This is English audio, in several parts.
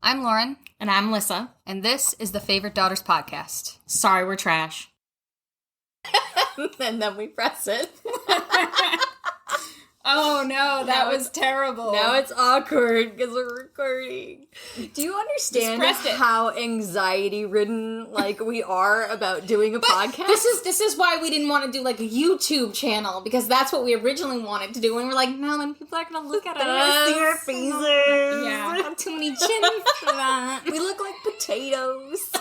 I'm Lauren. And I'm Lissa. And this is the Favorite Daughters Podcast. Sorry, we're trash. And then we press it. Oh no, that was terrible. Now it's awkward because we're recording. Do you understand how anxiety-ridden we are about doing a podcast? This is why we didn't want to do a YouTube channel, because that's what we originally wanted to do, and we're like, no, then people are gonna look at us. See our faces. Yeah, we have too many chins for that. We look like potatoes.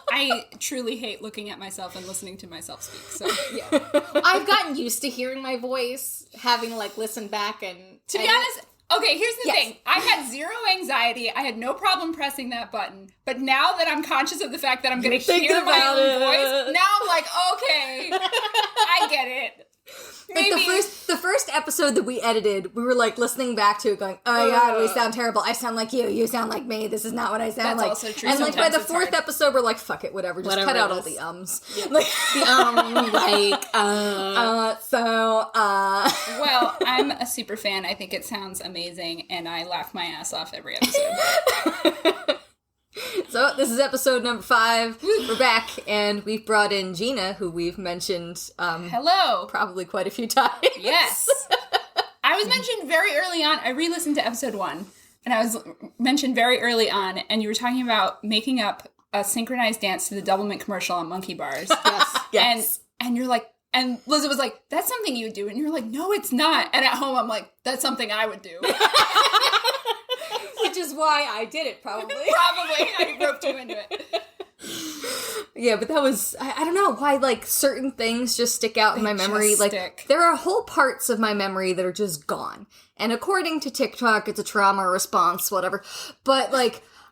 I truly hate looking at myself and listening to myself speak, so yeah. I've gotten used to hearing my voice, having to listen back and... To be honest, okay, here's the thing. I had zero anxiety. I had no problem pressing that button. But now that I'm conscious of the fact that I'm going to hear my own voice, now I'm like, okay, I get it. Maybe. The first episode that we edited, we were listening back to it going, oh my god, we sound terrible. I sound like you sound like me. This is not what I sound like. That's also true. And sometimes by the fourth episode, we're like, fuck it, whatever. Just cut out all the ums. Yeah. Well, I'm a super fan. I think it sounds amazing, and I laugh my ass off every episode. So, this is episode number 5. We're back, and we've brought in Gina, who we've mentioned Hello. Probably quite a few times. Yes. I was mentioned very early on. I re-listened to episode 1, and I was mentioned very early on, and you were talking about making up a synchronized dance to the Doublemint commercial on Monkey Bars. Yes. And you're like, and Lizzie was like, that's something you would do. And you're like, no, it's not. And at home, I'm like, that's something I would do. Which is why I did it, probably. Probably. I roped you into it. Yeah, but that was, I don't know why, certain things just stick out in my memory. There are whole parts of my memory that are just gone. And according to TikTok, it's a trauma response, whatever. But,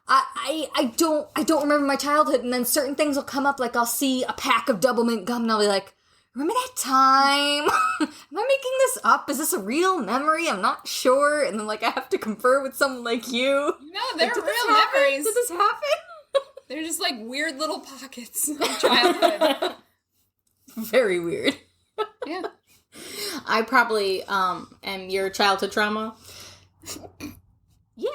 I don't remember my childhood, and then certain things will come up, I'll see a pack of Doublemint gum, and I'll be like, remember that time? Am I making this up? Is this a real memory? I'm not sure. And then, I have to confer with someone like you. No, they're real memories. Did this happen? They're just, weird little pockets of childhood. Very weird. Yeah. I probably am your childhood trauma. Yeah.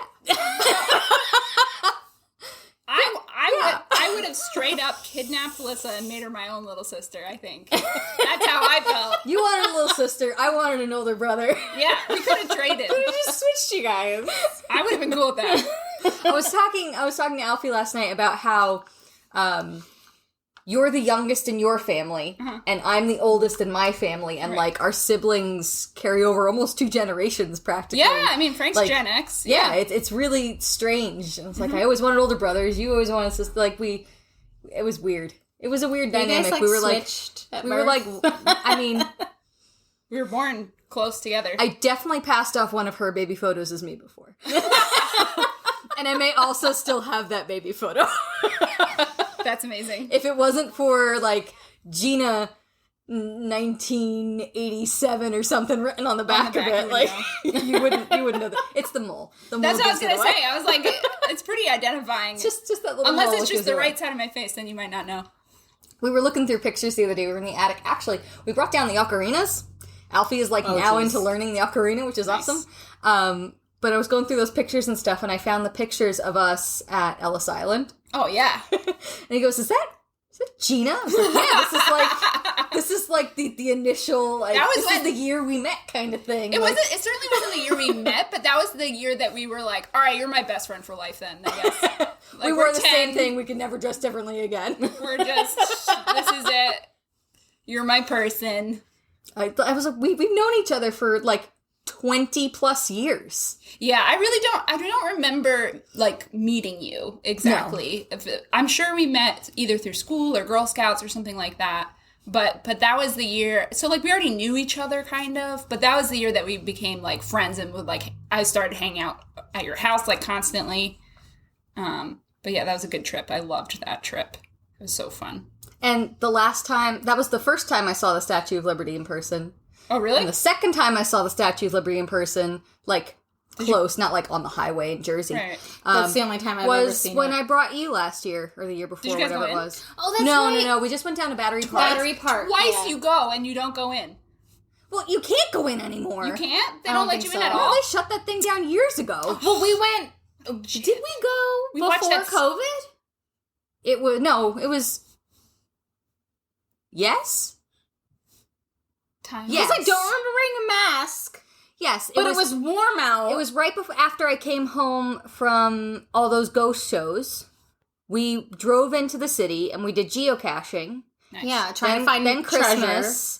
I would have straight up kidnapped Lissa and made her my own little sister, I think. That's how I felt. You wanted a little sister. I wanted an older brother. Yeah, we could have traded. We just switched you guys. I would have been cool with that. I was talking to Alfie last night about how you're the youngest in your family, and I'm the oldest in my family, and our siblings carry over almost 2 generations practically. Yeah, I mean Frank's Gen X. Yeah, it's really strange. And it's I always wanted older brothers. You always wanted sisters. It was weird. It was a weird dynamic. Guys, we were switched at we were birth? I mean, we were born close together. I definitely passed off one of her baby photos as me before. And I may also still have that baby photo. That's amazing. If it wasn't for, Gina 1987 or something written on the back of it, you wouldn't know that. It's the mole. That's what I was going to say. I was like, it's pretty identifying. Just that little Unless mole it's just the away. right side of my face, then you might not know. We were looking through pictures the other day. We were in the attic. Actually, we brought down the ocarinas. Alfie is, into learning the ocarina, which is awesome. But I was going through those pictures and stuff, and I found the pictures of us at Ellis Island. Oh, yeah. And he goes, is that Gina? I was like, yeah, this is the initial, this is the year we met kind of thing. It certainly wasn't the year we met, but that was the year that we were like, all right, you're my best friend for life then, I guess. We were the same thing. We could never dress differently again. We're just, this is it. You're my person. I was like, we've known each other for 20 plus years. Yeah, I don't remember meeting you exactly. No. I'm sure we met either through school or Girl Scouts or something like that. But that was the year. So we already knew each other kind of, but that was the year that we became friends and would I started hanging out at your house constantly. But yeah, that was a good trip. I loved that trip. It was so fun. And that was the first time I saw the Statue of Liberty in person. Oh, really? And the second time I saw the Statue of Liberty in person, close, not on the highway in Jersey. Right. That's the only time I've ever seen it. Was when I brought you last year, or the year before, Did you guys whatever go in? It was. Oh, that's right. No, we just went down to Battery Park. Battery Park. Twice you go and you don't go in. Well, you can't go in anymore. You can't? They I don't don't let think you in so. at No, all? they shut that thing down years ago. Well, we went Did we go We watched before that COVID? It was. Yes? Time. Yes. Because I don't remember wearing a mask. Yes. But it was warm out. It was right after I came home from all those ghost shows. We drove into the city and we did geocaching. Nice. Yeah, trying to find Christmas.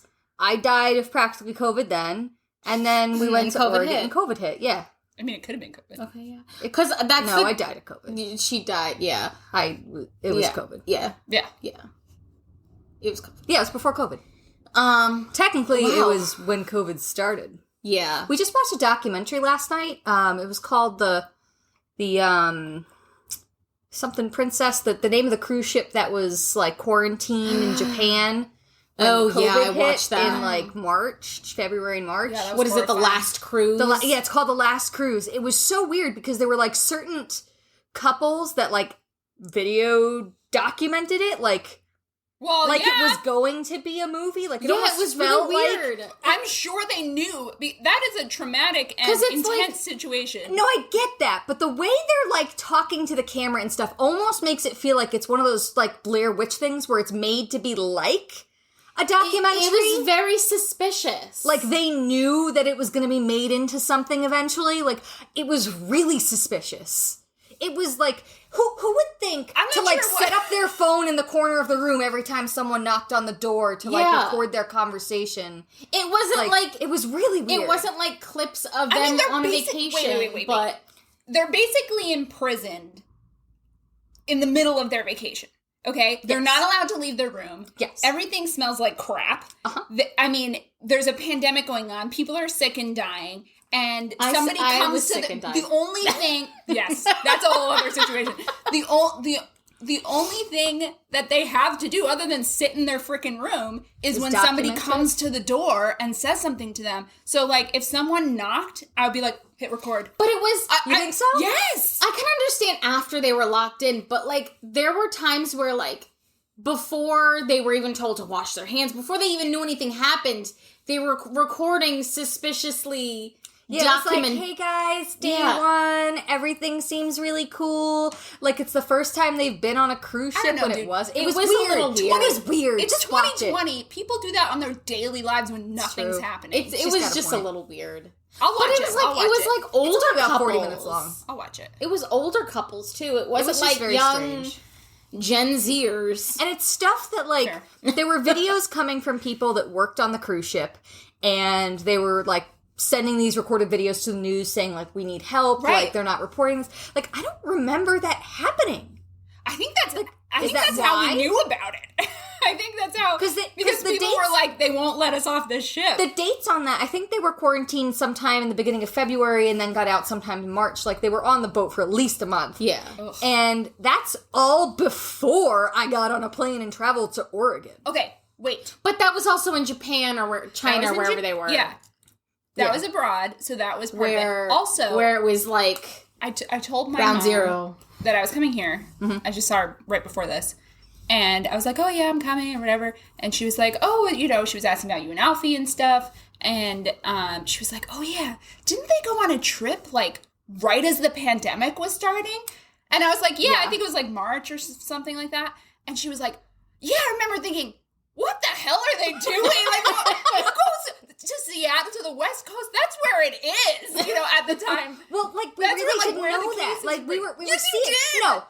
treasure. I died of practically COVID then. And then we went to COVID Oregon hit. and COVID hit. Yeah. I mean, it could have been COVID. Okay, yeah. Because that's No, I died of COVID. She died, yeah. It was COVID. Yeah. Yeah. Yeah. It was COVID. Yeah, it was before COVID. Technically, it was when COVID started. Yeah. We just watched a documentary last night. It was called the something Princess. The name of the cruise ship that was like quarantined in Japan. Oh, COVID yeah, I hit watched that. in like February and March. Yeah, that was What is it, the horrifying. last cruise? Yeah, it's called The Last Cruise. It was so weird because there were like certain couples that like video documented it like Well, it yeah. was going to be a movie. Like it Yeah, almost it was felt really weird. I'm sure they knew. That is a traumatic and 'Cause it's intense situation. No, I get that, but the way they're like talking to the camera and stuff almost makes it feel like it's one of those like Blair Witch things where it's made to be like a documentary. It was very suspicious. Like they knew that it was going to be made into something eventually. Like it was really suspicious. It was like who would think I'm not to like sure what- set up their phone in the corner of the room every time someone knocked on the door to like Yeah. record their conversation. It wasn't like it was really weird. it wasn't like clips of them I mean, they're on basic- vacation. wait. But They're basically imprisoned in the middle of their vacation. Okay? They're not allowed to leave their room. Yes. Everything smells like crap. I mean, there's a pandemic going on. People are sick and dying. And somebody I comes was to sick and dying. the only thing. Yes, that's a whole other situation. The only thing that they have to do other than sit in their freaking room is when somebody document it. comes to the door and says something to them. So, like, if someone knocked, I would be like, hit record. But it was You think so? Yes! I can understand after they were locked in, but like there were times where like before they were even told to wash their hands, before they even knew anything happened, they were recording suspiciously. Yeah, it's like, hey guys, day one, everything seems really cool. Like, it's the first time they've been on a cruise I ship, don't know, but dude. it was It was weird. a little weird. It is weird. It's Just watch it. 2020. People do that on their daily lives when nothing's true. happening. It She's was got a just point. a little weird. I'll watch But it it. was like I'll watch it was like older It's only about couples. 40 minutes long. I'll watch it. It was older couples too. It wasn't was just like very young strange. Gen Zers. And it's stuff that, like, Sure. there were videos coming from people that worked on the cruise ship, and they were, like, sending these recorded videos to the news saying, like, we need help, Right. like, they're not reporting this. Like, I don't remember that happening. I think that's that how why? we knew about it. I think that's how Because because the people dates- were like, they won't let us off this ship. The dates on that, I think they were quarantined sometime in the beginning of February and then got out sometime in March. Like, they were on the boat for at least a month. Yeah. And that's all before I got on a plane and traveled to Oregon. Okay, wait. But that was also in Japan or That China was or in wherever they were. Yeah. That Yeah. was abroad, so that was part of Where it. Also, where it was like I told my ground mom zero. that I was coming here. I just saw her right before this. And I was like, oh, yeah, I'm coming or whatever. And she was like, oh, you know, she was asking about you and Alfie and stuff. And she was like, oh, yeah, didn't they go on a trip, like, right as the pandemic was starting? And I was like, yeah, I think it was, like, March or something like that. And she was like, yeah, I remember thinking, what the hell are they doing? Like, who goes to Seattle, to the West Coast? That's where it is, you know, at the time. Well, like, we That's really where, like, didn't where the know that. cases Like, we were. were Yes, you seeing... did! No.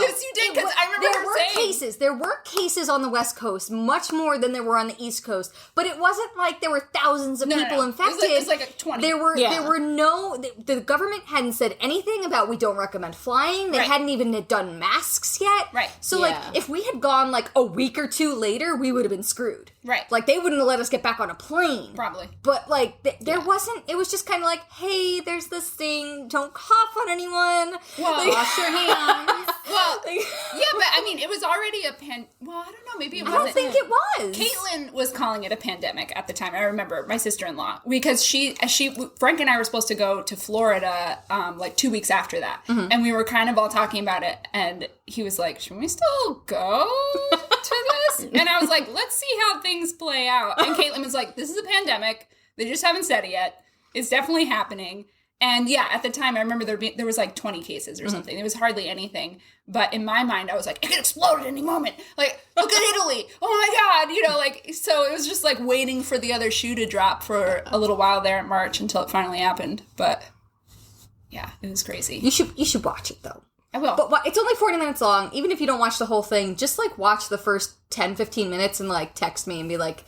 Yes, you did, 'cause I remember there her were saying- cases. There were cases on the West Coast, much more than there were on the East Coast. But it wasn't like there were thousands of No, no, people no. infected. It was like a 20. There Yeah. were no... The government hadn't said anything about we don't recommend flying. They Right. hadn't even done masks yet. Right. So, Yeah. like, if we had gone, like, a week or two later, we would have been screwed. Right. Like, they wouldn't have let us get back on a plane. Probably. But, like, there wasn't... It was just kind of like, hey, there's this thing. Don't cough on anyone. Well, Wash your hands. Well, Like- yeah, but I mean, it was already a well, I don't know, maybe it I wasn't. don't think it was. Caitlin was calling it a pandemic at the time. I remember my sister-in-law because Frank and I were supposed to go to Florida like 2 weeks after that, and we were kind of all talking about it. And he was like, "Should we still go to this?" And I was like, "Let's see how things play out." And Caitlin was like, "This is a pandemic. They just haven't said it yet. It's definitely happening." And yeah, at the time, I remember there was like 20 cases or something. It was hardly anything. But in my mind, I was like, it could explode at any moment. Like, look at Italy. Oh my God. You know, like, so it was just like waiting for the other shoe to drop for a little while there in March until it finally happened. But yeah, it was crazy. You should watch it though. I will. But it's only 40 minutes long. Even if you don't watch the whole thing, just like watch the first 10, 15 minutes and like text me and be like,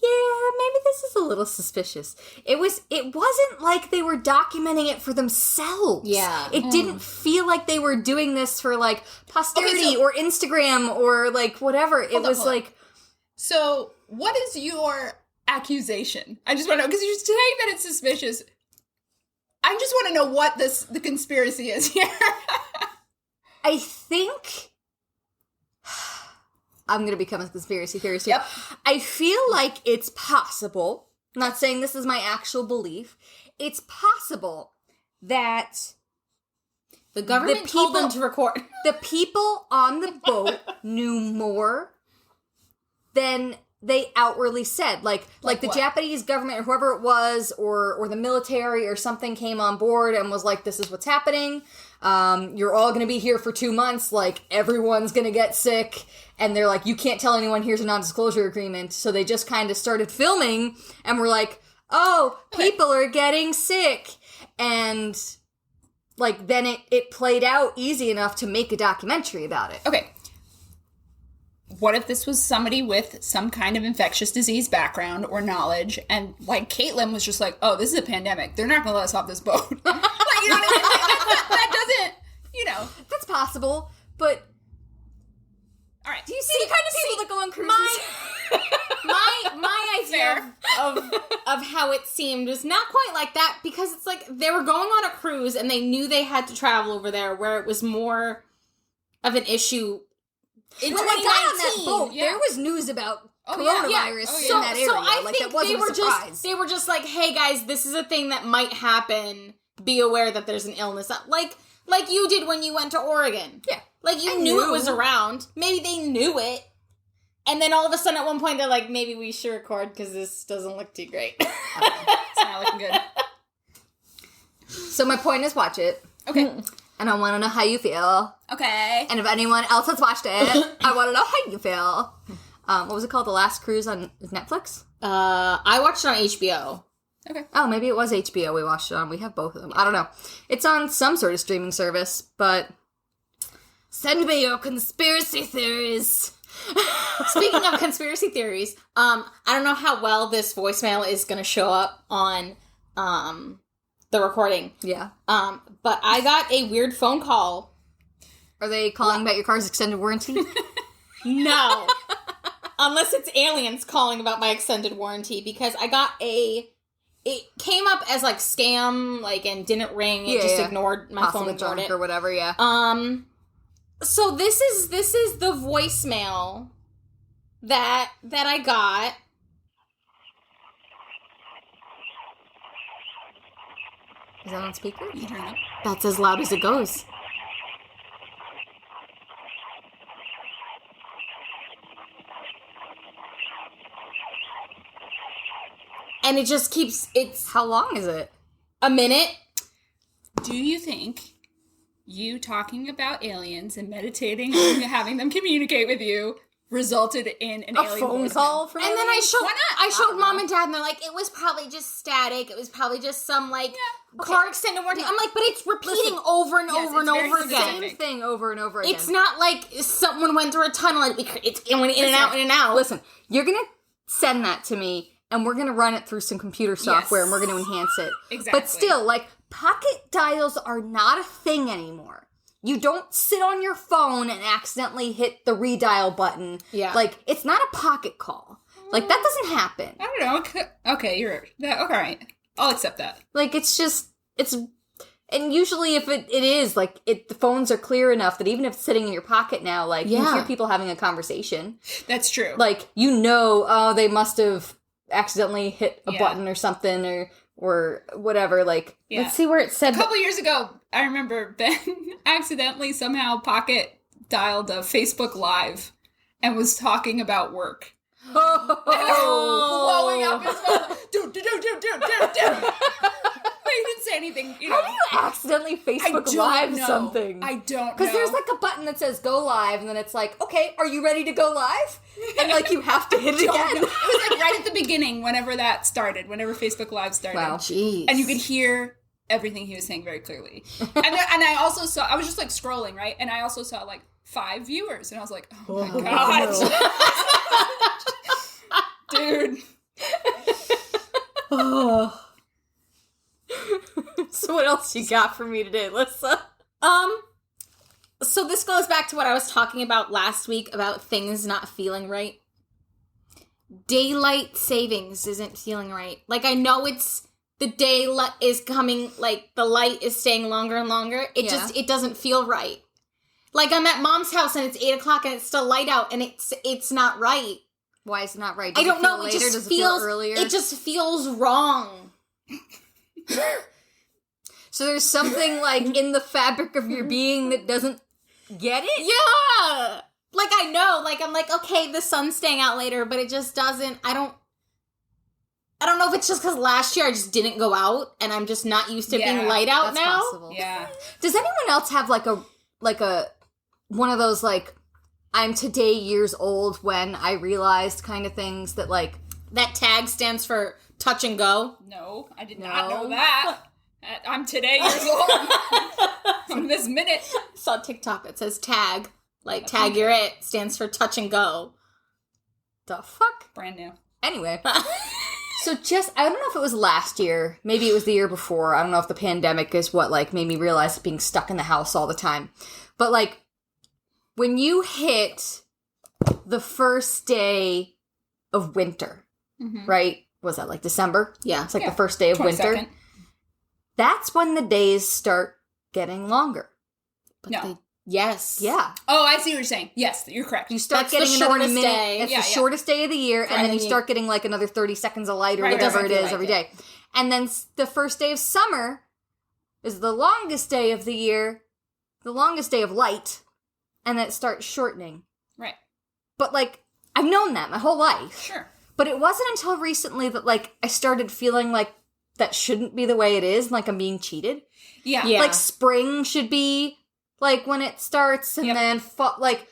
yeah, maybe this is a little suspicious. It wasn't like they were documenting it for themselves. Yeah. It didn't feel like they were doing this for like posterity or Instagram or like whatever. It was like... So, what is your accusation? I just want to know, because you're saying that it's suspicious. I just want to know what the conspiracy is here. I think... I'm going to become a conspiracy theorist here. Yep. I feel like it's possible, I'm not saying this is my actual belief, it's possible that the government told them to record. The people on the boat knew more than they outwardly said. Like the what? Japanese government or whoever it was or the military or something came on board and was like, this is what's happening. You're all going to be here for 2 months. Like, everyone's going to get sick. And they're like, you can't tell anyone, here's a non-disclosure agreement. So they just kind of started filming and were like, oh, people are getting sick. And, like, then it played out easy enough to make a documentary about it. Okay. What if this was somebody with some kind of infectious disease background or knowledge, and, like, Caitlin was just like, oh, this is a pandemic. They're not going to let us off this boat. Like, you know what I mean? That doesn't, you know. That's possible, but... All right. Do you see the kind of people that go on cruises? My idea of how it seemed was not quite like that, because it's like they were going on a cruise and they knew they had to travel over there, where it was more of an issue in 2019. When they got on that boat, there was news about coronavirus in that area. So I like, think that wasn't they were just like, hey guys, this is a thing that might happen. Be aware that there's an illness. Like you did when you went to Oregon. Yeah. Like, you knew it was around. Maybe they knew it. And then all of a sudden at one point they're like, maybe we should record because this doesn't look too great. It's not looking good. So my point is, watch it. Okay. And I want to know how you feel. Okay. And if anyone else has watched it, I want to know how you feel. What was it called? The Last Cruise on Netflix? I watched it on HBO. Okay. Oh, maybe it was HBO we watched it on. We have both of them. I don't know. It's on some sort of streaming service, but... Send me your conspiracy theories. Speaking of conspiracy theories, I don't know how well this voicemail is going to show up on the recording. Yeah. But I got a weird phone call. Are they calling about your car's extended warranty? No. Unless it's aliens calling about my extended warranty, because I got it came up as like scam, like, and didn't ring. It just ignored my phone, ignored it or whatever. Yeah. So this is the voicemail that I got. Is that on speaker? You turn it up. That's as loud as it goes. And it just keeps, How long is it? A minute. Do you think you talking about aliens and meditating and having them communicate with you resulted in an alien phone call from and then I showed don't mom know. and dad, and they're like, it was probably just static. It was probably just some car extended warranty. I'm like, but it's repeating over and over and over again. Same thing over and over again. It's not like someone went through a tunnel and it's going in and out and out. Listen, you're gonna send that to me, and we're gonna run it through some computer software, and we're gonna enhance it. Exactly. But still, like, pocket dials are not a thing anymore. You don't sit on your phone and accidentally hit the redial button. Yeah. Like, it's not a pocket call. Like, that doesn't happen. I don't know. Okay, you're... Okay, all right. I'll accept that. Like, it's just... And usually if it is, like, the phones are clear enough that even if it's sitting in your pocket now, like, you hear people having a conversation. That's true. Like, they must have accidentally hit a button or something, or whatever. Like, let's see where it said... A couple years ago, I remember Ben accidentally somehow pocket dialed a Facebook Live and was talking about work. Oh! Blowing up his phone. Do. he didn't say anything. You know. How do you accidentally Facebook Live something? I don't know. Because there's like a button that says go live, and then it's like, okay, are you ready to go live? And like you have to hit it again. It was like right at the beginning, whenever that started, whenever Facebook Live started. Wow. Jeez. And you could hear everything he was saying very clearly. And I also saw, I was just like scrolling, right? And I also saw like 5 viewers. And I was like, oh my God. Dude. Oh. So what else you got for me today, Lissa? So this goes back to what I was talking about last week about things not feeling right. Daylight savings isn't feeling right. Like, I know it's the day is coming, like, the light is staying longer and longer. It doesn't feel right. Like, I'm at Mom's house and it's 8 o'clock and it's still light out and it's not right. Why is it not right? I don't know. Later? Does it feel earlier? It just feels wrong. So there's something, like, in the fabric of your being that doesn't get it? Yeah! Like, I know. Like, I'm like, okay, the sun's staying out later, but it just doesn't... I don't know if it's just because last year I just didn't go out, and I'm just not used to being light out now. Possible. Yeah. Does anyone else have, like a one of those, like, I'm today years old when I realized kind of things that, like... That tag stands for touch and go? No, I did not know that. I'm today years old. From this minute. I saw TikTok that says tag. Like, tag you're it stands for touch and go. The fuck? Brand new. Anyway. So I don't know if it was last year. Maybe it was the year before. I don't know if the pandemic is what, like, made me realize being stuck in the house all the time. But, like, when you hit the first day of winter, right? Was that, like, December? Yeah. It's like the first day of 22nd. winter. That's when the days start getting longer. No. Yes. Yeah. Oh, I see what you're saying. Yes, you're correct. You start That's getting the another shortest minute. day. It's the shortest day of the year, and then you start getting like another 30 seconds of light or whatever it is every day. And then the first day of summer is the longest day of the year, the longest day of light, and then it starts shortening. Right. But like, I've known that my whole life. Sure. But it wasn't until recently that like I started feeling like that shouldn't be the way it is, like I'm being cheated. Yeah. Like spring should be like when it starts, and then fall, like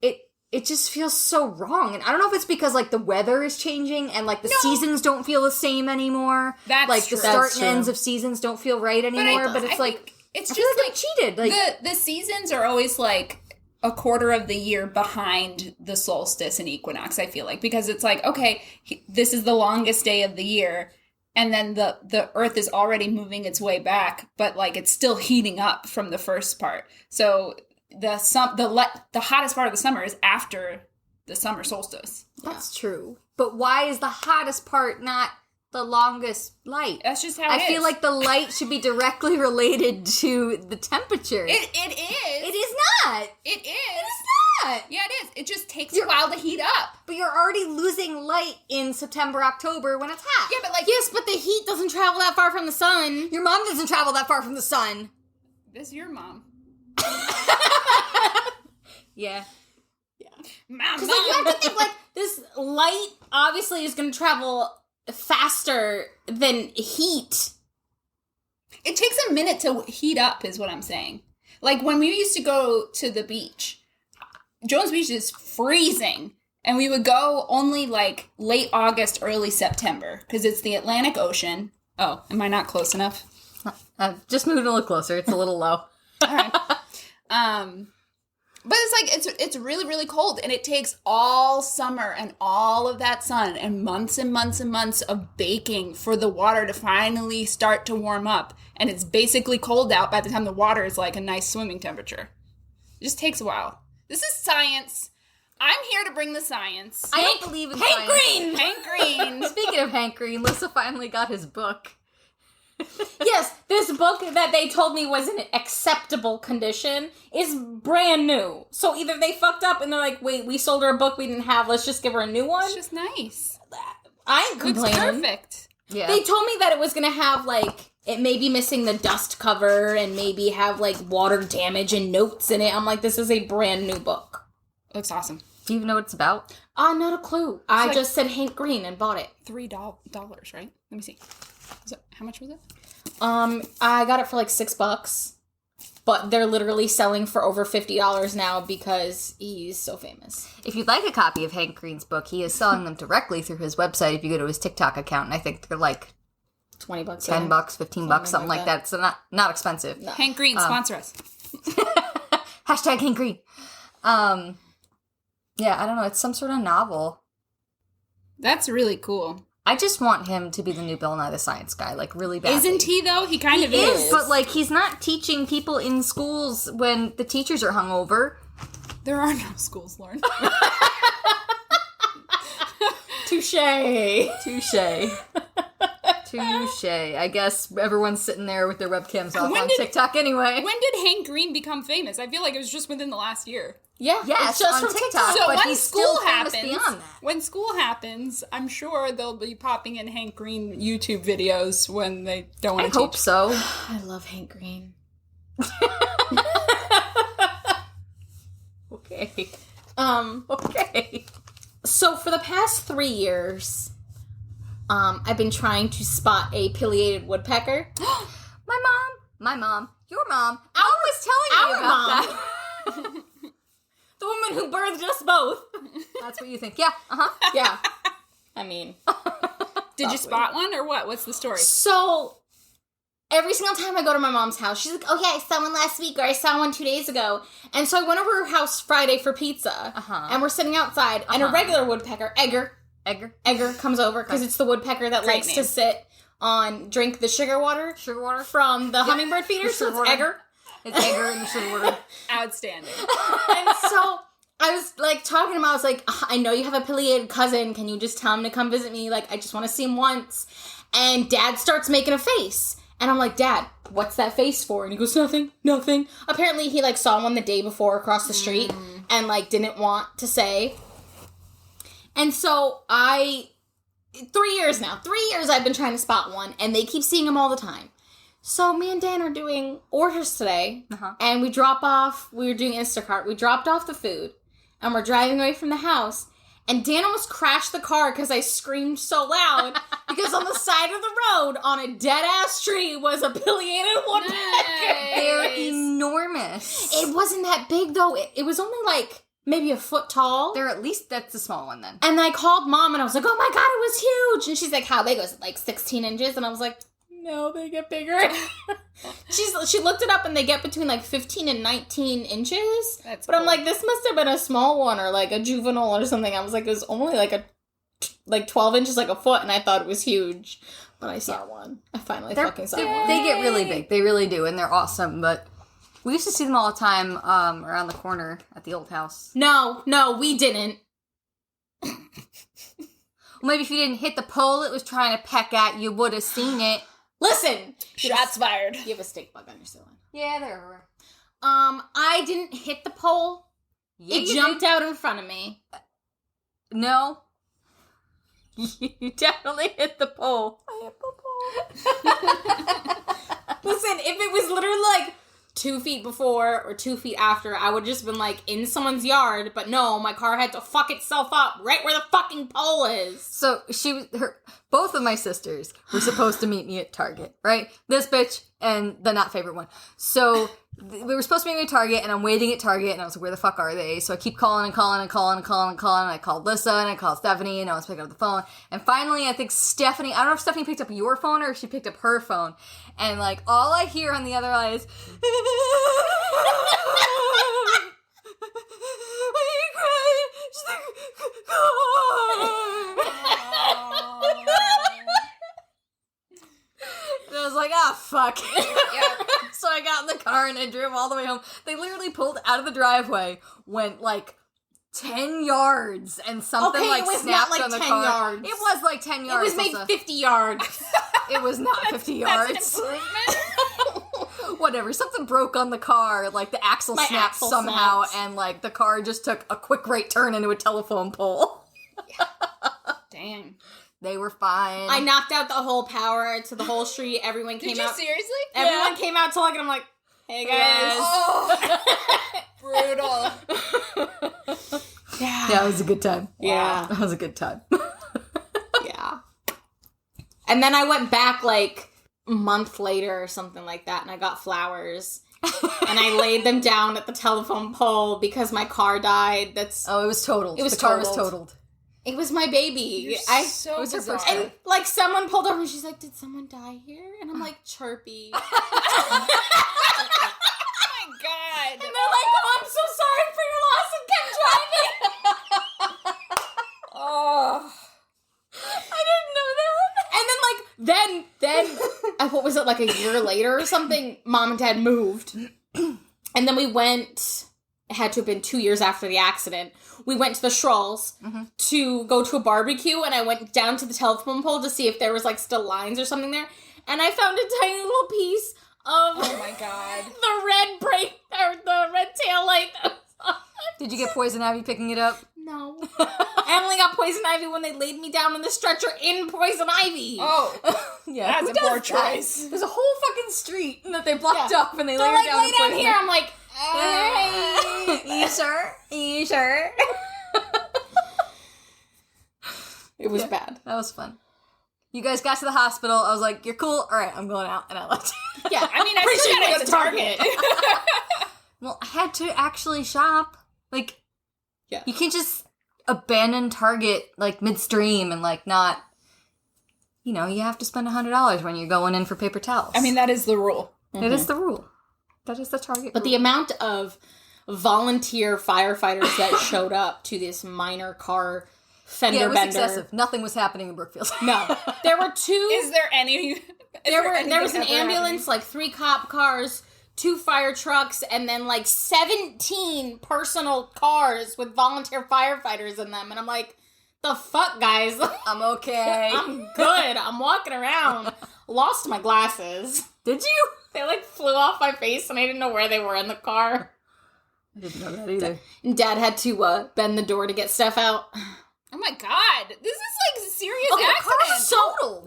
it just feels so wrong. And I don't know if it's because like the weather is changing and like the seasons don't feel the same anymore. That's like true. the start and ends of seasons don't feel right anymore. But it's like it's I just feel like cheated. Like the seasons are always like a quarter of the year behind the solstice and equinox, I feel like, because it's like, okay, this is the longest day of the year, and then the earth is already moving its way back, but like it's still heating up from the first part. So the hottest part of the summer is after the summer solstice. that's true. But why is the hottest part not the longest light? That's just how I feel like the light should be directly related to the temperature. It is. It is not. It is. It's not. Yeah, it is. It just takes a while to heat up. But you're already losing light in September, October when it's hot. Yeah, but like... Yes, but the heat doesn't travel that far from the sun. Your mom doesn't travel that far from the sun. This is your mom. Yeah. My Because like, you have to think, like, this light obviously is going to travel faster than heat. It takes a minute to heat up, is what I'm saying. Like, when we used to go to the beach, Jones Beach is freezing, and we would go only, like, late August, early September, because it's the Atlantic Ocean. Oh, am I not close enough? Just move it a little closer. It's a little low. All right. But it's like, it's really, really cold, and it takes all summer and all of that sun and months and months and months of baking for the water to finally start to warm up. And it's basically cold out by the time the water is like a nice swimming temperature. It just takes a while. This is science. I'm here to bring the science. I don't believe in Hank science. Green! Hank Green. Speaking of Hank Green, Lissa finally got his book. Yes, this book that they told me was in acceptable condition is brand new. So either they fucked up and they're like, wait, we sold her a book we didn't have, let's just give her a new one. It's just nice. I ain't Looks complaining. perfect. Yeah. They told me that it was gonna have, like, it may be missing the dust cover and maybe have, like, water damage and notes in it. I'm like, this is a brand new book. Looks awesome. Do you even know what it's about? Not a clue. I like- just said Hank Green and bought it. $3, right? Let me see. How much was it? I got it for like $6, but they're literally selling for over $50 now because he's so famous. If you'd like a copy of Hank Green's book, he is selling them directly through his website if you go to his TikTok account, and I think they're like $20, $10, $15, something like that. So not expensive. No. Hank Green, sponsor us. Hashtag Hank Green. Yeah, I don't know. It's some sort of novel. That's really cool. I just want him to be the new Bill Nye the Science Guy, like, really badly. Isn't he, though? He kind of is. But, like, he's not teaching people in schools when the teachers are hungover. There are no schools, Lauren. Touche. I guess everyone's sitting there with their webcams off When on did- TikTok anyway. When did Hank Green become famous? I feel like it was just within the last year. Yeah, Yes, it's just on from TikTok. So but when he's school still famous happens, beyond that. when school happens, I'm sure they'll be popping in Hank Green YouTube videos when they don't want I to hope teach. so. I love Hank Green. Okay. Okay. So for the past 3 years, I've been trying to spot a pileated woodpecker. My mom, your mom, was telling me Our about mom. that. The woman who birthed us both. That's what you think. Yeah, Yeah. I mean. Did you spot one or what? What's the story? So, every single time I go to my mom's house, she's like, oh yeah, I saw one last week, or I saw one 2 days ago. And so I went over to her house Friday for pizza. And we're sitting outside, and a regular woodpecker, Egger comes over, because it's the woodpecker that Great likes name. to sit drink the sugar water from the hummingbird feeder, so it's water. Egger. It's Egger and the sugar water. Outstanding. And so I was like talking to him, I was like, I know you have a pileated cousin, can you just tell him to come visit me? Like, I just want to see him once. And Dad starts making a face. And I'm like, Dad, what's that face for? And he goes, nothing. Apparently he like saw one the day before across the street and like didn't want to say. And so 3 years now, 3 years I've been trying to spot one, and they keep seeing him all the time. So me and Dan are doing orders today, and we were doing Instacart, we dropped off the food, and we're driving away from the house, and Dan almost crashed the car because I screamed so loud, because on the side of the road, on a dead-ass tree, was a pileated woodpecker. They're enormous. It wasn't that big, though. It was only, like, maybe a foot tall. They're at least, that's a small one then. And I called Mom, and I was like, oh my God, it was huge. And she's like, how big was it? Like 16 inches? And I was like, no, they get bigger. She looked it up, and they get between like 15 and 19 inches. That's but I'm cool. like, this must have been a small one, or like a juvenile or something. I was like, it was only like 12 inches, like a foot, and I thought it was huge. But I saw one. I finally fucking saw one. They get really big. They really do, and they're awesome, but we used to see them all the time around the corner at the old house. No, we didn't. Well, maybe if you didn't hit the pole it was trying to peck at, you would have seen it. Listen! Shots fired. You have a stink bug on your ceiling. Yeah, they're everywhere. I didn't hit the pole. Yeah, It jumped out in front of me. No. You definitely hit the pole. I hit the pole. Listen, if it was literally like 2 feet before or 2 feet after, I would just been like in someone's yard, but no, my car had to fuck itself up right where the fucking pole is. So both of my sisters were supposed to meet me at Target, right? This bitch and the not favorite one. So we were supposed to meet me at Target, and I'm waiting at Target, and I was like, where the fuck are they? So I keep calling. I called Lissa, and I called Stephanie, and no one's picking up the phone. And finally, I think Stephanie, I don't know if Stephanie picked up your phone or if she picked up her phone. And like, all I hear on the other line is, and I was like, fuck. So I got in the car and I drove all the way home. They literally pulled out of the driveway, went like 10 yards, and something Okay, it was snapped not, like, on the 10 car. yards. It was like 10 It yards. was maybe 50 yards. It was not 50 yards. Improvement. Whatever. Something broke on the car. Like the axle My snapped axle somehow, snapped. and like the car just took a quick right turn into a telephone pole. Dang. They were fine. I knocked out the whole power to the whole street. Everyone came Did you out. seriously? Everyone came out to look, and I'm like, hey guys. Brutal. Yeah, it was a good time. Yeah. That was a good time. Yeah. And then I went back, like, month later or something like that, and I got flowers. And I laid them down at the telephone pole because my car died. It was totaled. The car was totaled. It was my baby. So it was her first and like someone pulled over and she's like, "Did someone die here?" And I'm like, "Chirpy." Oh my god. And they're like, "Oh, I'm so sorry for your loss," and kept driving. Oh, I didn't know that. And then what was it, like a year later or something? Mom and Dad moved, and then we went. It had to have been 2 years after the accident. We went to the Schrolls to go to a barbecue, and I went down to the telephone pole to see if there was like still lines or something there, and I found a tiny little piece of oh my god the red tail light. Did you get poison ivy picking it up? No. I only got poison ivy when they laid me down on the stretcher in poison ivy. Oh, yeah, that's a poor choice. There's a whole fucking street that they blocked up and they laid her like, down. Lay down here. I'm like, you sure? You sure? It was bad. That was fun. You guys got to the hospital. I was like, "You're cool. All right, I'm going out," and I left. Yeah, I mean, I still gotta go to Target. Well, I had to actually shop. Like, yeah, you can't just abandon Target like midstream and like not. You know, you have to spend $100 when you're going in for paper towels. I mean, that is the rule. It is the rule. That is the Target. But rule. the amount of volunteer firefighters that showed up to this minor car fender it was bender. excessive. Nothing was happening in Brookfield. No, there were two. Is there any? There was an ambulance, like 3 cop cars, 2 fire trucks, and then like 17 personal cars with volunteer firefighters in them. And I'm like, the fuck, guys? I'm okay. I'm good. I'm walking around. Lost my glasses. Did you? They like flew off my face and I didn't know where they were in the car. I didn't know that either. And Dad had to bend the door to get stuff out. Oh my god, this is like serious Okay, accident.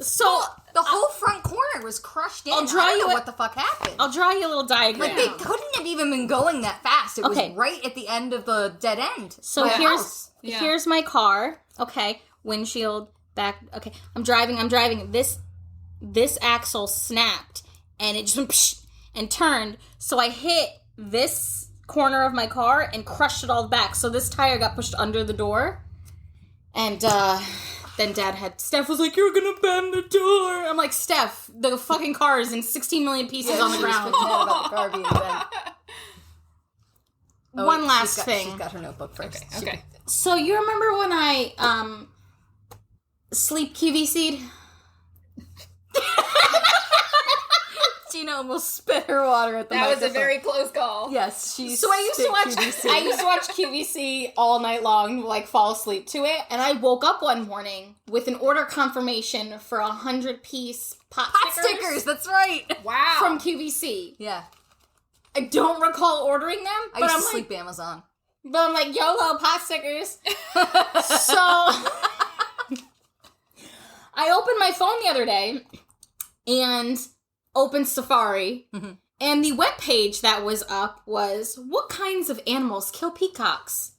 So the whole front corner was crushed in. I'll draw I don't you know a- what the fuck happened. I'll draw you a little diagram. Like, they couldn't have even been going that fast. It Okay. was right at the end of the dead end. So by the here's house. Yeah. here's my car. Okay, windshield back. Okay, I'm driving. This axle snapped and it just went psh, and turned. So I hit this corner of my car and crushed it all back. So this tire got pushed under the door. And then Steph was like, "You're gonna bend the door." I'm like, "Steph, the fucking car is in 16 million pieces on the She was ground." freaking out about the car being bent. Oh, One wait, last she's thing. She's got her notebook first. Okay. So you remember when I sleep QVC'd? Gina almost spit her water at the That was microphone. a very close call. Yes, she. So I used to watch QVC all night long, like fall asleep to it, and I woke up one morning with an order confirmation for 100-piece pot stickers. That's right. Wow. from QVC. Yeah, I don't recall ordering them, I but used I'm to like, sleep Amazon. YOLO pot stickers. So I opened my phone the other day and opened Safari, and the webpage that was up was, what kinds of animals kill peacocks?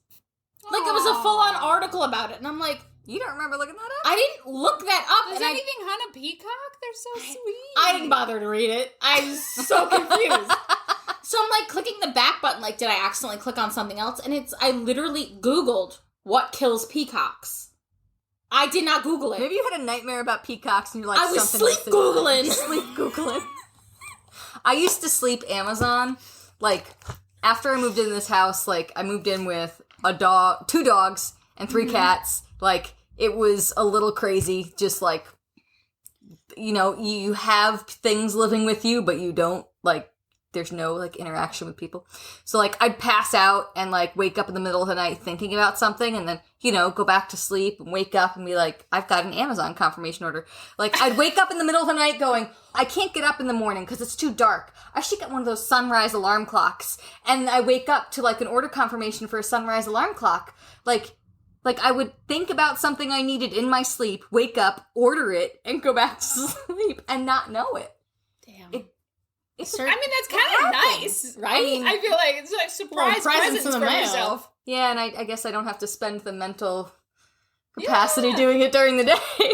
Like, it was a full-on article about it, and I'm like, You don't remember looking that up? I didn't look that up. Does and anything hunt a peacock? They're so sweet. I didn't bother to read it. I was so confused. So I'm like clicking the back button, like, did I accidentally click on something else? And I literally Googled what kills peacocks. I did not Google it. Maybe you had a nightmare about peacocks and you're like, I was something sleep Googling. Sleep Googling. I used to sleep Amazon. Like, after I moved into this house, like, I moved in with a dog, 2 dogs, and 3 cats. Like, it was a little crazy. Just like, you know, you have things living with you, but you don't, like, there's no, like, interaction with people. So, like, I'd pass out and, like, wake up in the middle of the night thinking about something and then, you know, go back to sleep and wake up and be like, I've got an Amazon confirmation order. Like, I'd wake up in the middle of the night going, I can't get up in the morning because it's too dark. I should get one of those sunrise alarm clocks. And I wake up to, like, an order confirmation for a sunrise alarm clock. Like, I would think about something I needed in my sleep, wake up, order it, and go back to sleep and not know it. Damn. I mean, that's kind of nice, right? I feel like it's like surprise presents in the for mail. yourself. Yeah, and I guess I don't have to spend the mental capacity doing it during the day.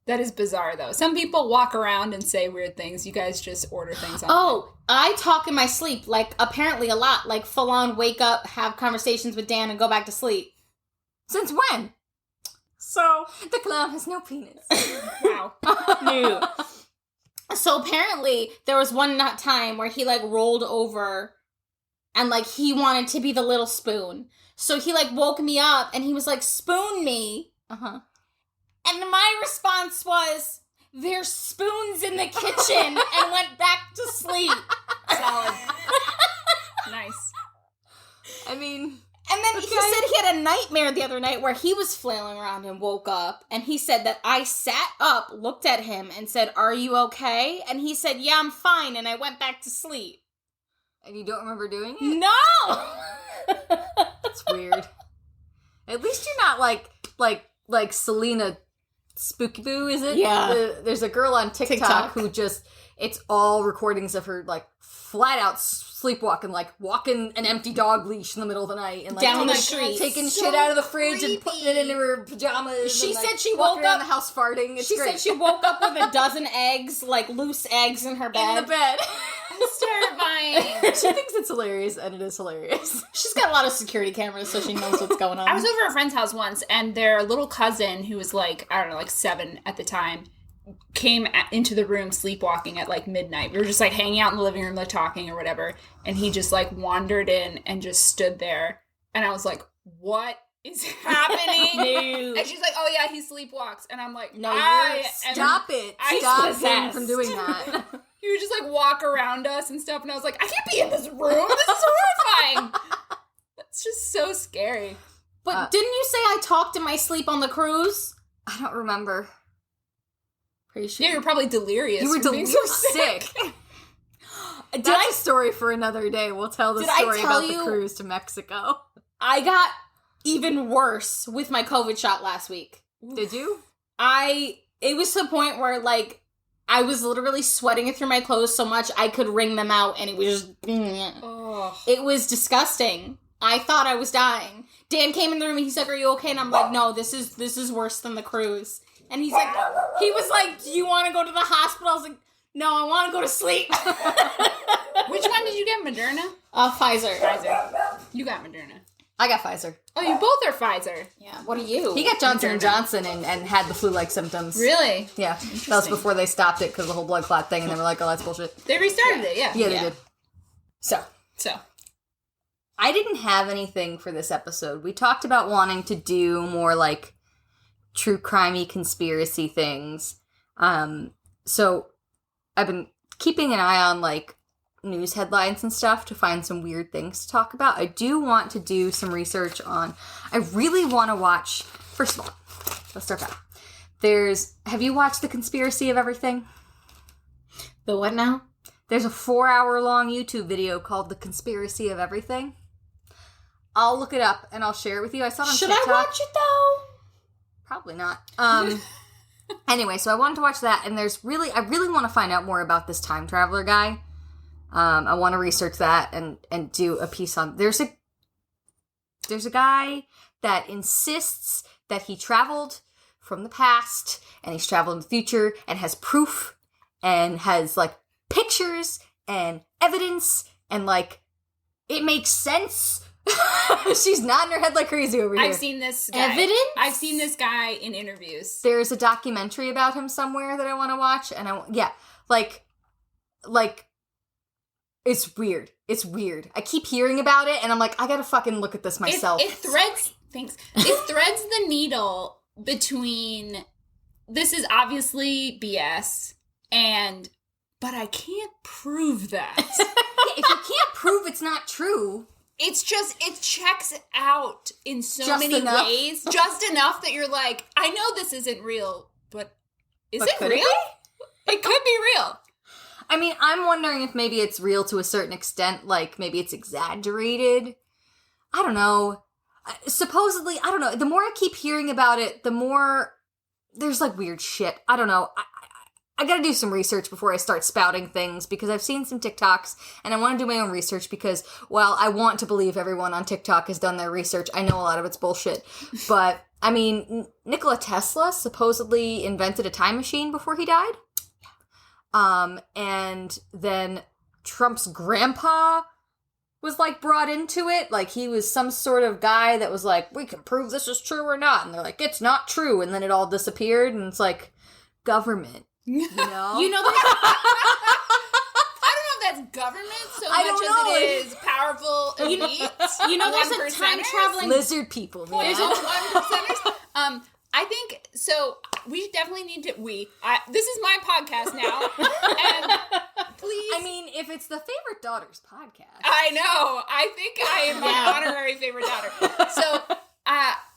That is bizarre, though. Some people walk around and say weird things. You guys just order things on. Oh, I talk in my sleep, like, apparently a lot. Like, full on wake up, have conversations with Dan, and go back to sleep. Since when? So, The clown has no penis. Wow. no. So apparently, there was one time where he, like, rolled over and, like, he wanted to be the little spoon. So he, like, woke me up and he was like, spoon me. Uh-huh. And my response was, there's spoons in the kitchen, and went back to sleep. Solid. Nice. I mean... And then he said he had a nightmare the other night where he was flailing around and woke up. And he said that I sat up, looked at him, and said, are you okay? And he said, yeah, I'm fine. And I went back to sleep. And you don't remember doing it? No! That's weird. At least you're not like Selena Spooky Boo, is it? Yeah. There's a girl on TikTok who just, it's all recordings of her, like, flat out sleepwalking, like, walking an empty dog leash in the middle of the night. And, like, down the street. Taking shit out of the fridge and putting it into her pajamas. She and, like, said she walking woke around up- the house farting. It's She great. said she woke up with a dozen eggs, like loose eggs in her bed. in the bed. It's terrifying. She thinks it's hilarious, and it is hilarious. She's got a lot of security cameras, so she knows what's going on. I was over at a friend's house once, and their little cousin, who was like, I don't know, like 7 at the time, came into the room sleepwalking at like midnight. We were just like hanging out in the living room, like talking or whatever, and he just like wandered in and just stood there. And I was like, what is happening? No. And she's like, oh yeah, he sleepwalks. And I'm like, No, Stop it. I Stop him possessed. from doing that. He would just like walk around us and stuff, and I was like, I can't be in this room. This is horrifying. That's just so scary. But didn't you say I talked in my sleep on the cruise? I don't remember. Pretty sure. Yeah, you're probably delirious. You were from being so sick. Did That's a story for another day. We'll tell the Did I story tell about you- the cruise to Mexico. I got even worse with my COVID shot last week. Did you? It was to the point where, like, I was literally sweating through my clothes so much I could wring them out, and it was just... Oh. It was disgusting. I thought I was dying. Dan came in the room and he's like, are you okay? And I'm like, no, this is worse than the cruise. And he was like, do you want to go to the hospital? I was like, no, I want to go to sleep. Which one did you get, Moderna? Pfizer. Pfizer. You got Moderna. I got Pfizer. Oh, you both are Pfizer. Yeah, what are you? He got Johnson & Johnson and had the flu-like symptoms. Really? Yeah. That was before they stopped it because of the whole blood clot thing, and they were like, oh, that's bullshit. They restarted it, yeah. Yeah, they did. So. I didn't have anything for this episode. We talked about wanting to do more, like, true crimey conspiracy things. So I've been keeping an eye on, like, news headlines and stuff to find some weird things to talk about. I do want to do some research on... I really want to watch... First of all, let's start back. Have you watched The Conspiracy of Everything? The what now? There's a 4-hour-long YouTube video called The Conspiracy of Everything. I'll look it up and I'll share it with you. I saw it on Should TikTok. I watch it, though? Probably not. Anyway, so I wanted to watch that, and I really want to find out more about this time traveler guy. I want to research that and do a piece on... There's a guy that insists that he traveled from the past, and he's traveled in the future, and has proof, and has, like, pictures, and evidence, and, like, it makes sense. She's nodding her head like crazy over here. I've seen this guy. Evidence? I've seen this guy in interviews. There's a documentary about him somewhere that I want to watch, and like, it's weird. It's weird. I keep hearing about it, and I'm like, I gotta fucking look at this myself. It threads the needle between this is obviously BS but I can't prove that. If you can't prove it's not true, It's just, it checks out in so Just many enough. ways. Just enough that you're like, I know this isn't real, but is it could real? it It could be real. I mean, I'm wondering if maybe it's real to a certain extent, like maybe it's exaggerated. I don't know. Supposedly, I don't know. The more I keep hearing about it, the more there's like weird shit. I don't know. I gotta do some research before I start spouting things, because I've seen some TikToks, and I want to do my own research, because while I want to believe everyone on TikTok has done their research, I know a lot of it's bullshit. But, I mean, Nikola Tesla supposedly invented a time machine before he died. And then Trump's grandpa was, like, brought into it. Like, he was some sort of guy that was like, we can prove this is true or not. And they're like, it's not true. And then it all disappeared, and it's like, government. You know? You know that? I don't know if that's government so much as it is powerful elites. You know there's a time traveling lizard people. Man. There's a 1%ers. I think so. We definitely need to. This is my podcast now, and please. I mean, if it's the Favorite Daughters podcast, I know. I think I am my honorary favorite daughter. So.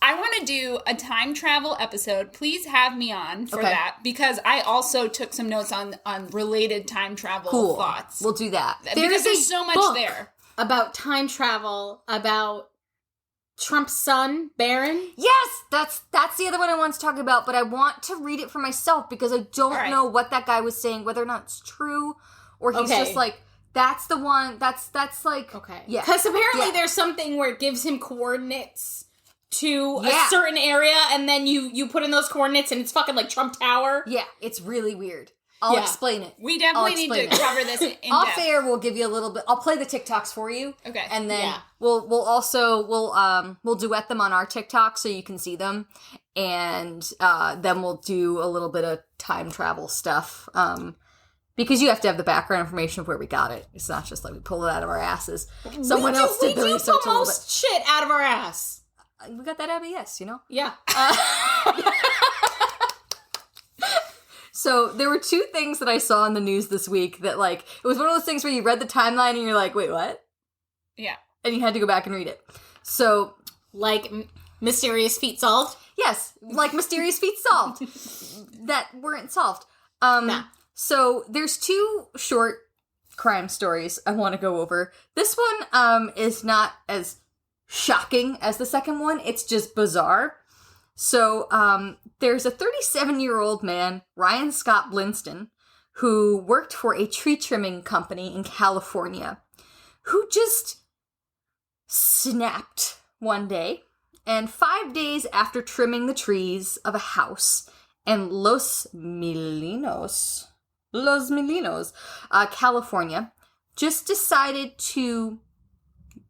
I want to do a time travel episode. Please have me on for that, because I also took some notes on related time travel thoughts. We'll do that. Because there's so much there. About time travel, about Trump's son, Barron. Yes, that's the other one I want to talk about, but I want to read it for myself, because I don't know what that guy was saying, whether or not it's true, or he's just like, that's the one, that's like, yeah. Because apparently there's something where it gives him coordinates to a certain area, and then you put in those coordinates, and it's fucking like Trump Tower. Yeah, it's really weird. I'll explain it. We definitely need to cover this in depth. Off air, we'll give you a little bit. I'll play the TikToks for you. Okay. And then we'll duet them on our TikTok so you can see them. And then we'll do a little bit of time travel stuff. Because you have to have the background information of where we got it. It's not just like we pull it out of our asses. Someone else did the research a little bit. Shit out of our ass. We got that ABS, you know? Yeah. So there were two things that I saw in the news this week that, like, it was one of those things where you read the timeline and you're like, wait, what? Yeah. And you had to go back and read it. So, like, mysterious feat solved? Yes, like mysterious feat solved. That weren't solved. So there's two short crime stories I want to go over. This one is not as shocking as the second one. It's just bizarre. So there's a 37-year-old man, Ryan Scott Blinston, who worked for a tree trimming company in California, who just snapped one day. And 5 days after trimming the trees of a house in Los Molinos, California, just decided to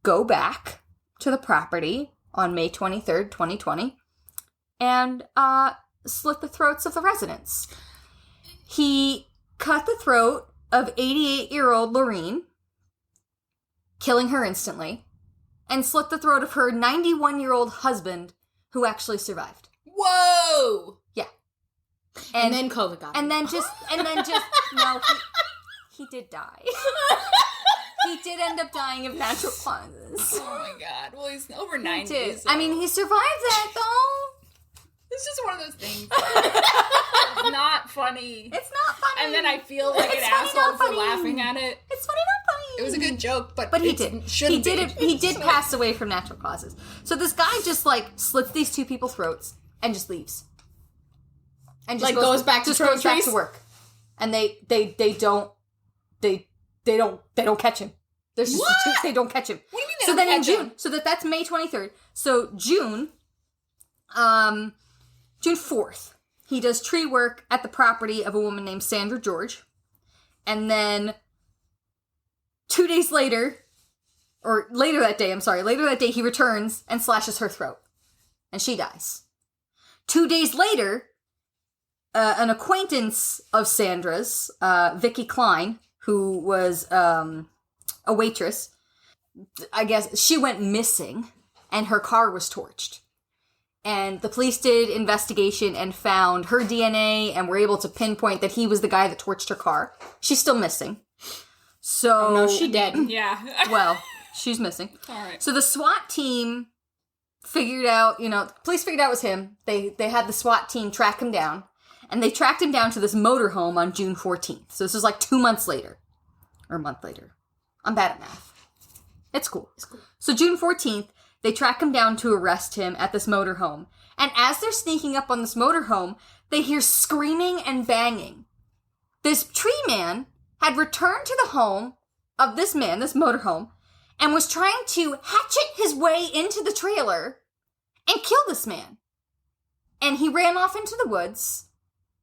go back to the property on May 23rd, 2020, and slit the throats of the residents. He cut the throat of 88-year-old Lorene, killing her instantly, and slit the throat of her 91-year-old husband, who actually survived. Whoa! Yeah. And then COVID got him. And then just, no, he did die. He did end up dying of natural causes. Oh my god. Well, he's over 90. He did. So. I mean, he survived that, though. It's just one of those things. It's not funny. It's not funny. And then I feel like an asshole for laughing at it. It's funny, not funny. It was a good joke, but he didn't. He did pass away from natural causes. So this guy just, like, slits these two people's throats and just leaves. And just like goes back to work. And they don't catch him. There's just they don't catch him. What do you mean so then in June, so that's May 23rd. So June 4th, he does tree work at the property of a woman named Sandra George. And then 2 days later, or later that day, he returns and slashes her throat. And she dies. 2 days later, an acquaintance of Sandra's, Vicky Klein, who was a waitress, I guess she went missing and her car was torched. And the police did investigation and found her DNA and were able to pinpoint that he was the guy that torched her car. She's still missing. So... Oh, no, she dead. Yeah. Well, she's missing. All right. So the SWAT team figured out, police figured out it was him. They had the SWAT team track him down. And they tracked him down to this motorhome on June 14th. So this was like 2 months later. Or a month later. I'm bad at math. It's cool. So June 14th, they track him down to arrest him at this motorhome. And as they're sneaking up on this motorhome, they hear screaming and banging. this tree man had returned to the home of this man, this motorhome, and was trying to hatchet his way into the trailer and kill this man. And he ran off into the woods,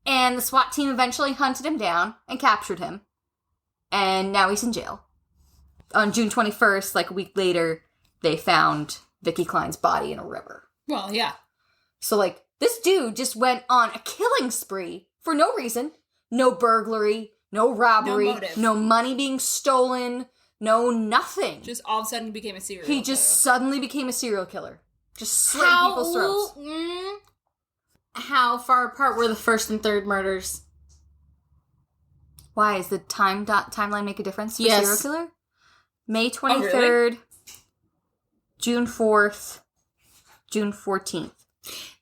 and the SWAT team eventually hunted him down and captured him. And now he's in jail. On June 21st, like a week later, they found Vicky Klein's body in a river. Well, yeah. So, like, this dude just went on a killing spree for no reason. No burglary, no robbery, No motive. no money being stolen, no nothing. Just all of a sudden became a serial He killer. just suddenly became a serial killer. Just slitting people's throats. How far apart were the first and third murders? Why? Is the timeline make a difference for Yes. serial killer? May 23rd, really? June 4th, June 14th.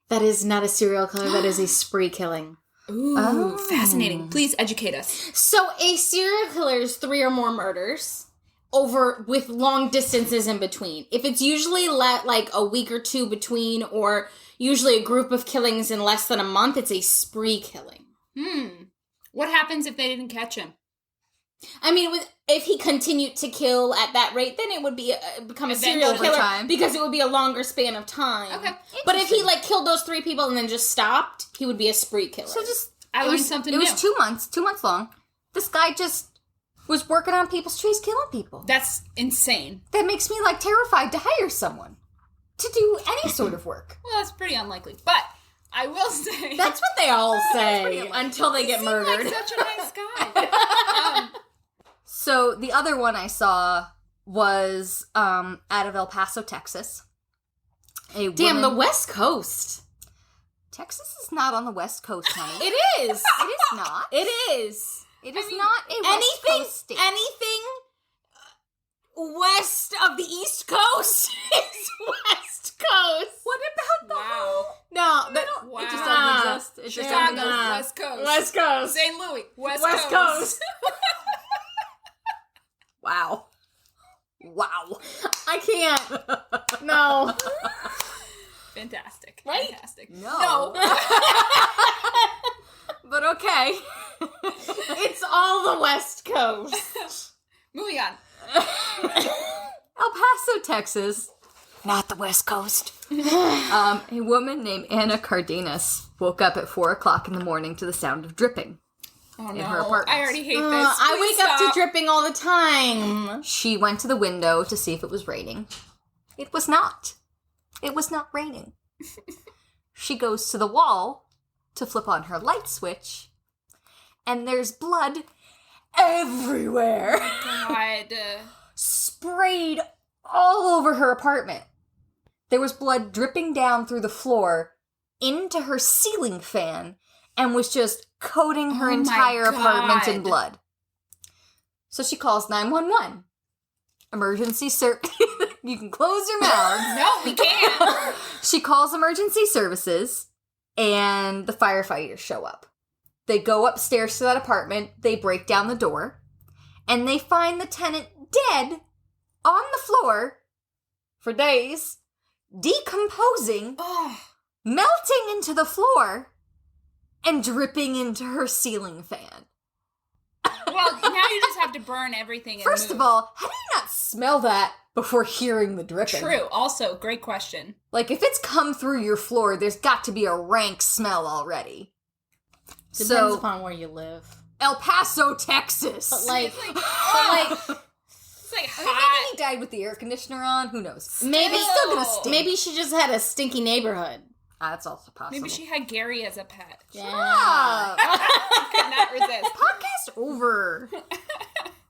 That is not a serial killer. That is a spree killing. Ooh, fascinating. Please educate us. So a serial killer is 3 or more murders over with long distances in between. If it's usually like a week or 2 between, or usually a group of killings in less than a month, it's a spree killing. What happens if they didn't catch him? I mean, if he continued to kill at that rate, then it would become a serial over killer time. because it would be a longer span of time. Okay. But if he killed those 3 people and then just stopped, he would be a spree killer. So just I learned something It new. was 2 months long. This guy just was working on people's trees, killing people. That's insane. That makes me terrified to hire someone to do any sort of work. Well, that's pretty unlikely. But I will say... That's what they all say pretty until they get murdered. Like such a nice guy. So the other one I saw was out of El Paso, Texas. Damn, the West Coast. Texas is not on the West Coast, honey. It is. It is not. It is. It is not a West Coast state. Anything west of the East Coast is West Coast. What about the Wow. No, Wow. It just doesn't exist. It just Chicago, doesn't exist. West Coast. West Coast. St. Louis, West West Coast. Coast. Wow. Wow. I can't. No. Fantastic. Right? Fantastic. No. But okay. It's all the West Coast. Moving on. El Paso, Texas. Not the West Coast. A woman named Anna Cardenas woke up at 4 o'clock in the morning to the sound of dripping. Oh, In no. her apartment. I already hate this. I Please wake up stop. to dripping all the time. She went to the window to see if it was raining. It was not. It was not raining. She goes to the wall to flip on her light switch, and there's blood everywhere. God. Sprayed all over her apartment. There was blood dripping down through the floor into her ceiling fan and was just coating her Oh my entire apartment in God. blood. So she calls 911. Emergency You can close your mouth. No, we can't. She calls emergency services, and the firefighters show up. They go upstairs to that apartment, they break down the door, and they find the tenant dead on the floor for days, decomposing, Oh, melting into the floor, and dripping into her ceiling fan. well, now you just have to burn everything. And First of all, how do you not smell that before hearing the dripping? True. Also, great question. Like, if it's come through your floor, there's got to be a rank smell already. Depends upon where you live. El Paso, Texas. But like, It's like I mean, maybe hot. he died with the air conditioner on. Who knows? maybe It's still gonna stink. Maybe she just had a stinky neighborhood. That's also possible. Maybe she had Gary as a pet. Ah, Could not resist. podcast over.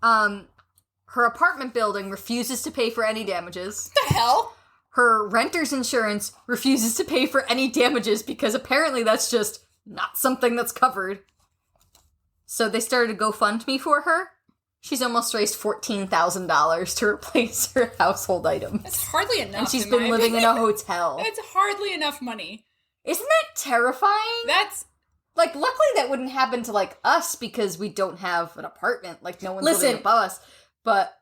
Her apartment building refuses to pay for any damages. What the hell? Her renter's insurance refuses to pay for any damages because apparently that's just not something that's covered. So they started a GoFundMe for her. She's almost raised $14,000 to replace her household items. That's hardly enough. And she's in been my living in a opinion. hotel. It's hardly enough money. Isn't that terrifying? That's Luckily that wouldn't happen to, us because we don't have an apartment. No one's Listen. living above us. But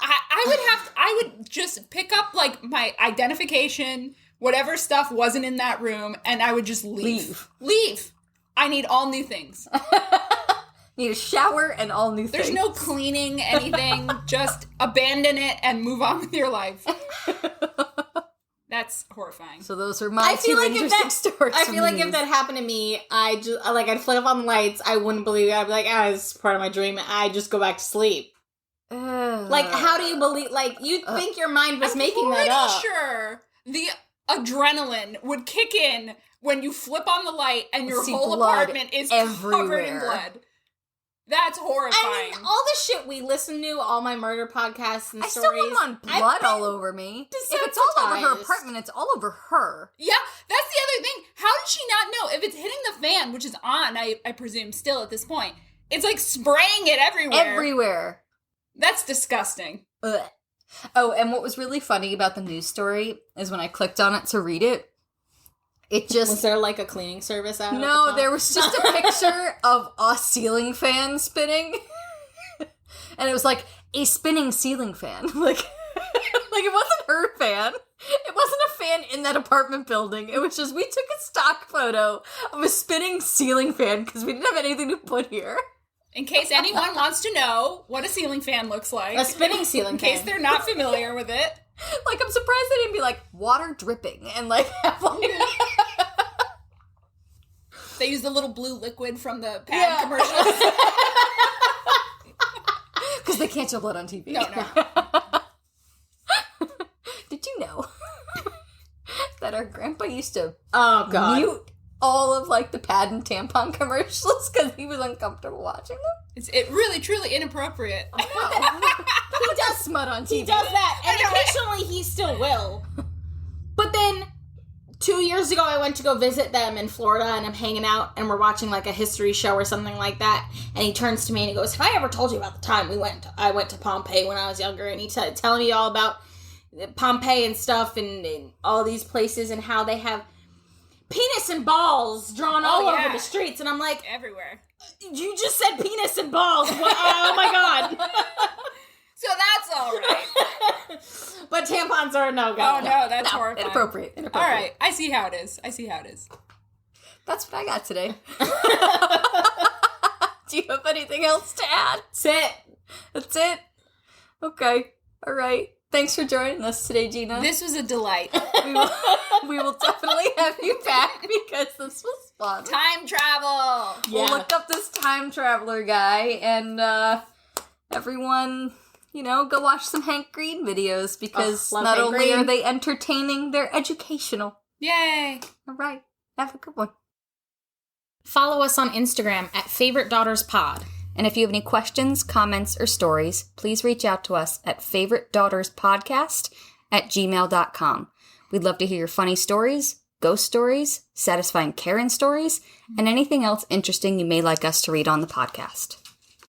I would just pick up my identification, whatever stuff wasn't in that room, and I would just leave. Leave. I need all new things. Need a shower and all new things. There's no cleaning anything. Just abandon it and move on with your life. That's horrifying. So those are my two interesting stories. I feel like if that happened to me, I'd flip up on the lights. I wouldn't believe it. I'd be like, it's part of my dream. I'd just go back to sleep. Like, how do you believe? Like, you'd think your mind was making that up. I'm pretty sure the adrenaline would kick in when you flip on the light and your whole apartment is covered in blood. That's horrifying. I mean, all the shit we listen to, all my murder podcasts and stories. I still wouldn't want blood all over me. If it's all over her apartment, it's all over her. Yeah, that's the other thing. How did she not know? If it's hitting the fan, which is on, I presume still at this point, it's like spraying it everywhere. Everywhere. That's disgusting. Ugh. Oh, and what was really funny about the news story is when I clicked on it to read it, it just... Was there like a cleaning service out? No, there was just a picture of a ceiling fan spinning. And it was like, a spinning ceiling fan. Like it wasn't her fan. It wasn't a fan in that apartment building. It was just, we took a stock photo of a spinning ceiling fan because we didn't have anything to put here. In case anyone wants to know what a ceiling fan looks like. A spinning ceiling fan. In case they're not familiar with it. Like, I'm surprised they didn't be like, water dripping and like have like... They use the little blue liquid from the pad commercials. Because they can't show blood on TV. No. Did you know that our grandpa used to mute all of like the pad and tampon commercials because he was uncomfortable watching them? It's really, truly inappropriate. He does smut on TV. He does that, and occasionally he still will. But then 2 years ago, I went to go visit them in Florida, and I'm hanging out, and we're watching like a history show or something like that. And he turns to me and he goes, "Have I ever told you about the time I went to Pompeii when I was younger?" And he's telling me all about Pompeii and stuff, and all these places, and how they have penis and balls drawn all over the streets. And I'm like, everywhere. You just said penis and balls. Oh my god. So that's all right. But tampons are a no-go. Oh, no, that's horrifying. Inappropriate. All right, I see how it is. That's what I got today. Do you have anything else to add? That's it? Okay. All right. Thanks for joining us today, Gina. This was a delight. We will definitely have you back because this was fun. Time travel. We'll look up this time traveler guy and everyone... go watch some Hank Green videos because not only are they entertaining, they're educational. Yay! All right. Have a good one. Follow us on Instagram at Favorite Daughters Pod. And if you have any questions, comments, or stories, please reach out to us at favoritedaughterspodcast@gmail.com. We'd love to hear your funny stories, ghost stories, satisfying Karen stories, and anything else interesting you may like us to read on the podcast.